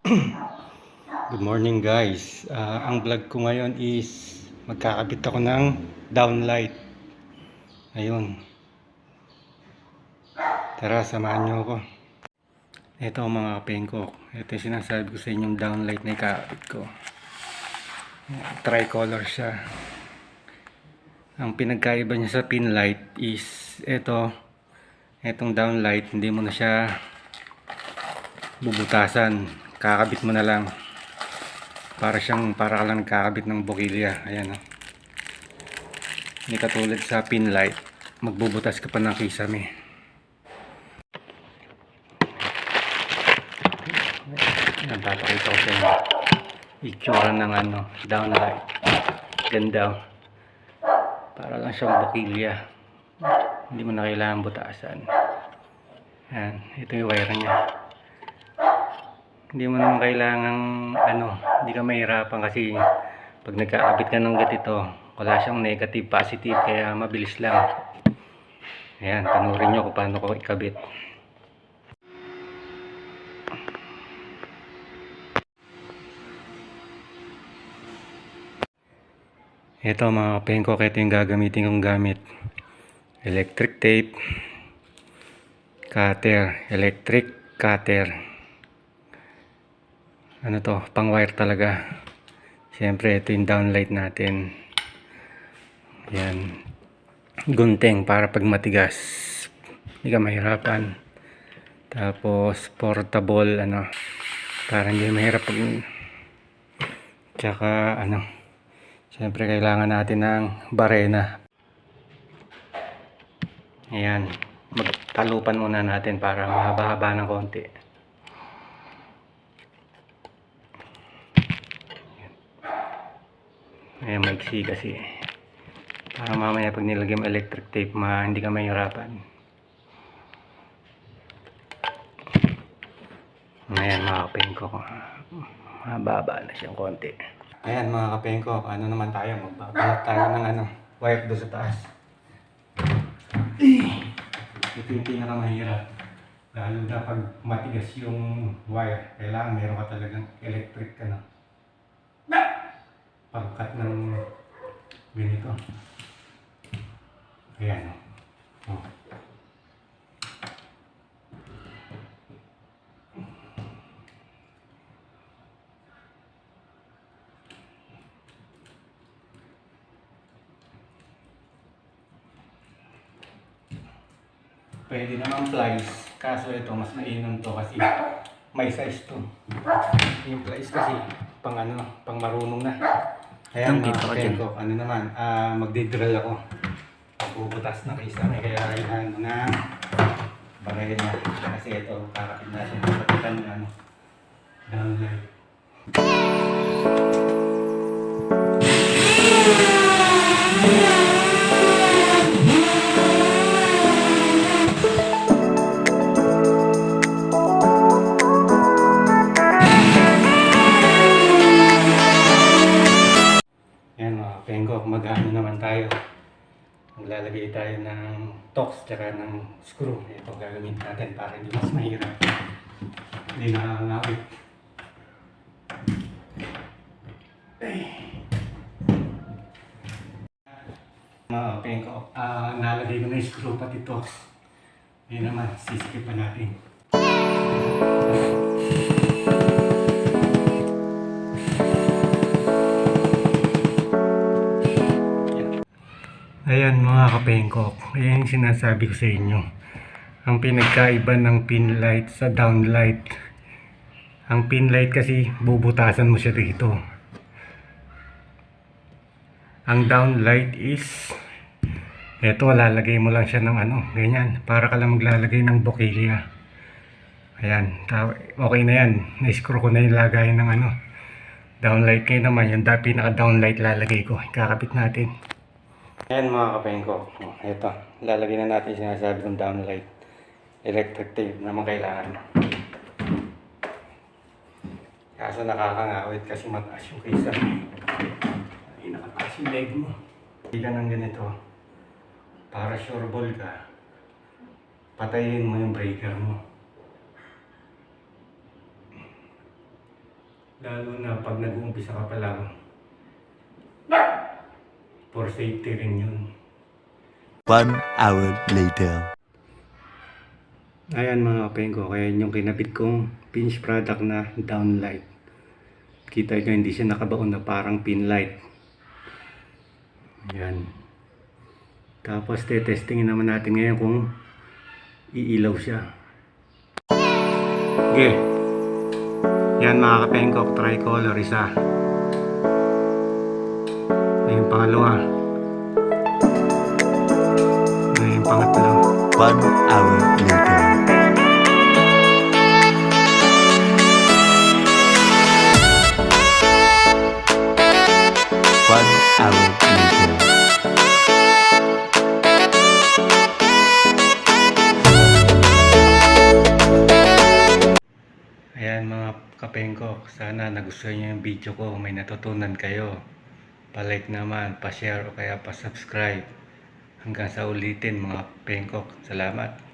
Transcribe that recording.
Good morning guys. Ang vlog ko ngayon is magkakabit ako ng downlight. Ayun. Tara, samahan nyo ako. Ito mga kapengkok. Ito yung sinasabi ko sa inyong downlight na ikakabit ko. Tricolor siya. Ang pinagkaiba niya sa pin light is itong downlight, hindi mo na siya bubutasan. Kakabit mo na lang. Para ka lang nagkakabit ng bokilya. Ayan, oh. Hindi katulad sa pin light, magbubutas ka pa ng kisame. Ayan, papakita ko sa inyo itsura ng downlight. Ganda, oh. Para lang siyang bokilya, hindi mo na kailangan butasan. Ayan, ito yung wire niya. Hindi mo naman kailangang hindi ka mahirapan kasi pag nagkakabit ka ng ganito, wala siyang negative, positive, kaya mabilis lang. Ayan, panurin nyo kung paano ko ikabit. Ito mga kapengkok, ito yung gagamitin kong gamit. Electric tape, cutter, electric cutter. Ano to, pang wire talaga. Siyempre ito yung downlight natin. Yan, gunting para pag matigas hindi ka mahirapan. Tapos portable, para hindi mahirap pag, tsaka siyempre kailangan natin ng barena. Ayan, magtalupan muna natin para mahaba-haba ng konti. Ayan, maiksi kasi para mamaya pag nilagay mo electric tape, hindi ka mahirapan. Ayan mga kapengkok, mababa na siyang konti. Ayan mga kapengkok, naman tayo, magbabalat tayo ng wire doon sa taas. Ito yung pinakamahirap, lalo na pag matigas yung wire, kailangan meron ka talagang electric pagkat ng ganito. Ayan, oh. Pwede naman plies, kaso ito mas mainam to kasi may size to. Yung plies kasi pang marunong na. Ayan mga kapengkok, magdidrill ako. Magbubutas na kisame, kaya kailangan mo na bagay niya. Kasi ito, kakapit natin. Kapitan ng downlight. Mag-ano naman tayo, maglalagay tayo ng tox tsaka ng screw. Ito gagamitin natin para hindi mas mahirap, hindi nakangawit. Mga pengkok, nalagay ko na yung screw pati tox. Ngayon naman, sisikipan natin. Ayan mga kapengkok, ayan yung sinasabi ko sa inyo. Ang pinagkaiba ng pin light sa downlight. Ang pin light kasi bubutasan mo siya dito. Ang downlight is eto, lalagay mo lang siya ng ganyan, para ka lang maglalagay ng bokilya. Ayan, okay na yan. Na-screw ko na yung lagay ng downlight. Kayo naman yung pinaka downlight lalagay ko, kakabit natin. Ayan mga kapengkok, ito, lalagay na natin sinasabi kong downlight. Electric tape naman kailangan. Kaso nakakangawit kasi mataas yung kaysa. Ay, nakataas yung leg mo. Hindi ka ng ganito, para sure ball ka, patayin mo yung breaker mo. Lalo na pag nag-uumpisa ka pa lang. For safety rin yun. 1 hour later. Ayan mga kapengko, kaya yung kinabit kong pinch product na downlight. Kita nyo hindi siya nakabaon na parang pin light. Ayan. Tapos testingin naman natin ngayon kung iilaw siya. Okay. Yan mga kapengko, tricolor isa. Ayan yung pangalawa. Ayan yung pangatlo. 1 hour later. One hour later. Ayan mga kapengko, sana nagustuhan nyo yung video ko, may natutunan kayo. Pa-like naman, pa-share o kaya pa-subscribe. Hanggang sa ulitin mga kapengko. Salamat.